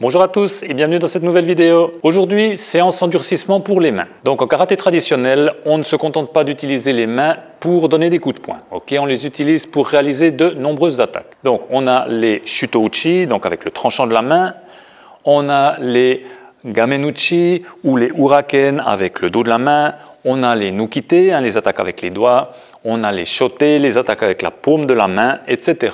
Bonjour à tous et bienvenue dans cette nouvelle vidéo. Aujourd'hui, séance endurcissement pour les mains. Donc en karaté traditionnel, on ne se contente pas d'utiliser les mains pour donner des coups de poing. On les utilise pour réaliser de nombreuses attaques. Donc on a les shutouchi, donc avec le tranchant de la main. On a les gamenuchi ou les uraken avec le dos de la main. On a les nukite, les attaques avec les doigts. On a les shote, les attaques avec la paume de la main, etc.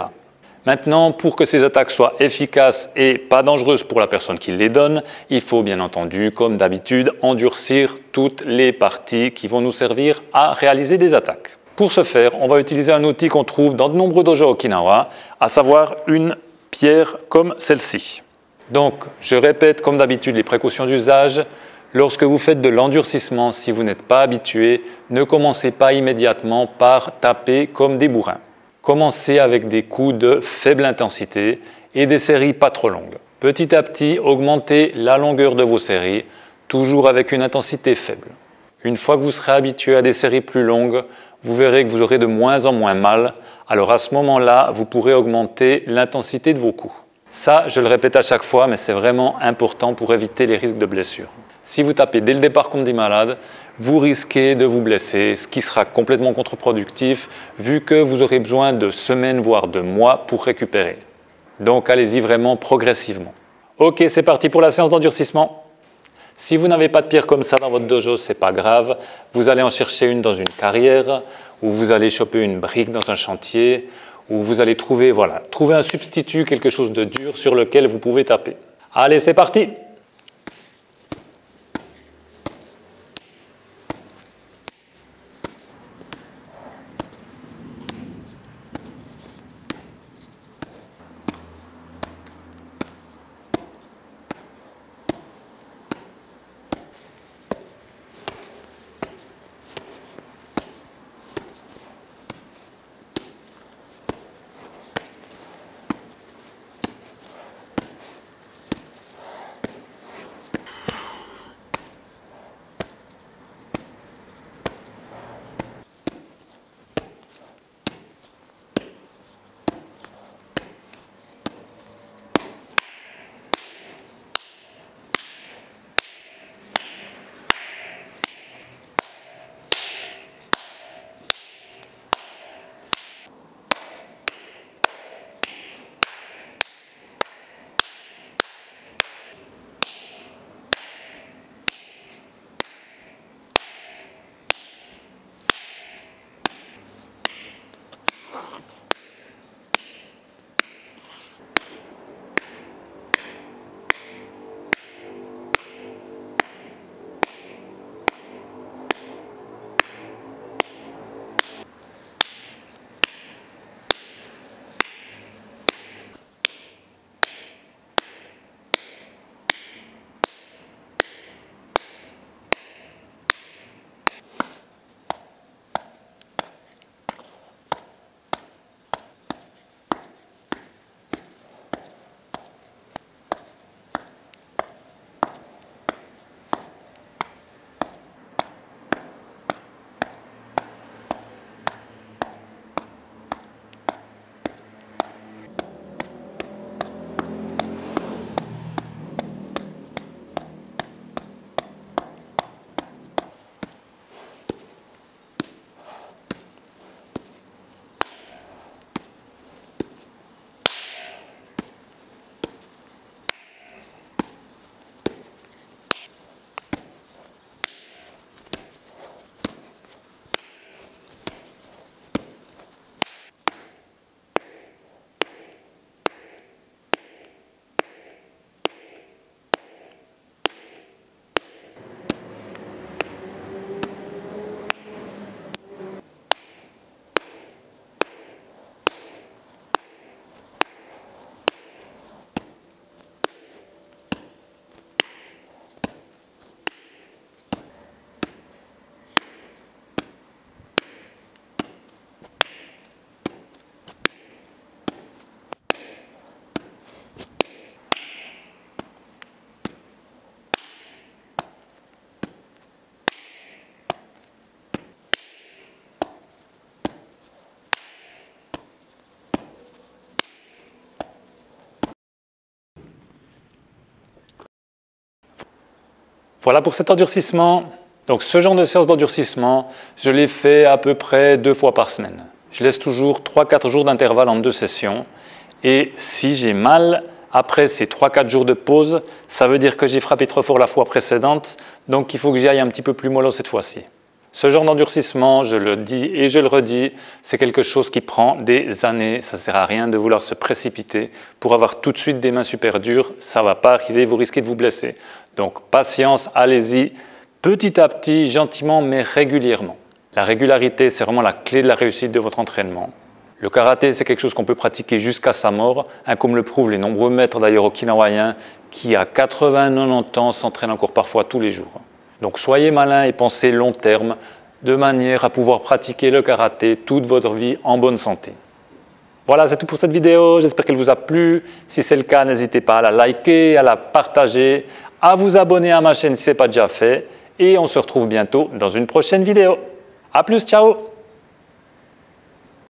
Maintenant, pour que ces attaques soient efficaces et pas dangereuses pour la personne qui les donne, il faut bien entendu, comme d'habitude, endurcir toutes les parties qui vont nous servir à réaliser des attaques. Pour ce faire, on va utiliser un outil qu'on trouve dans de nombreux dojos Okinawa, à savoir une pierre comme celle-ci. Donc, je répète comme d'habitude les précautions d'usage. Lorsque vous faites de l'endurcissement, si vous n'êtes pas habitué, ne commencez pas immédiatement par taper comme des bourrins. Commencez avec des coups de faible intensité et des séries pas trop longues. Petit à petit, augmentez la longueur de vos séries, toujours avec une intensité faible. Une fois que vous serez habitué à des séries plus longues, vous verrez que vous aurez de moins en moins mal. Alors à ce moment-là, vous pourrez augmenter l'intensité de vos coups. Ça, je le répète à chaque fois, mais c'est vraiment important pour éviter les risques de blessures. Si vous tapez dès le départ comme des malades, vous risquez de vous blesser, ce qui sera complètement contre-productif vu que vous aurez besoin de semaines voire de mois pour récupérer. Donc allez-y vraiment progressivement. Ok, c'est parti pour la séance d'endurcissement. Si vous n'avez pas de pierre comme ça dans votre dojo, c'est pas grave. Vous allez en chercher une dans une carrière ou vous allez choper une brique dans un chantier ou vous allez trouver un substitut, quelque chose de dur sur lequel vous pouvez taper. Allez, c'est parti! Voilà pour cet endurcissement. Donc ce genre de séance d'endurcissement, je l'ai fait à peu près 2 fois par semaine. Je laisse toujours 3-4 jours d'intervalle entre 2 sessions. Et si j'ai mal après ces 3-4 jours de pause, ça veut dire que j'ai frappé trop fort la fois précédente, donc il faut que j'y aille un petit peu plus mollo cette fois-ci. Ce genre d'endurcissement, je le dis et je le redis, c'est quelque chose qui prend des années. Ça ne sert à rien de vouloir se précipiter pour avoir tout de suite des mains super dures. Ça ne va pas arriver, vous risquez de vous blesser. Donc patience, allez-y, petit à petit, gentiment, mais régulièrement. La régularité, c'est vraiment la clé de la réussite de votre entraînement. Le karaté, c'est quelque chose qu'on peut pratiquer jusqu'à sa mort, comme le prouvent les nombreux maîtres d'ailleurs okinawaïens qui, à 80-90 ans, s'entraînent encore parfois tous les jours. Donc soyez malin et pensez long terme, de manière à pouvoir pratiquer le karaté toute votre vie en bonne santé. Voilà, c'est tout pour cette vidéo, j'espère qu'elle vous a plu. Si c'est le cas, n'hésitez pas à la liker, à la partager, à vous abonner à ma chaîne si ce n'est pas déjà fait. Et on se retrouve bientôt dans une prochaine vidéo. A plus, ciao!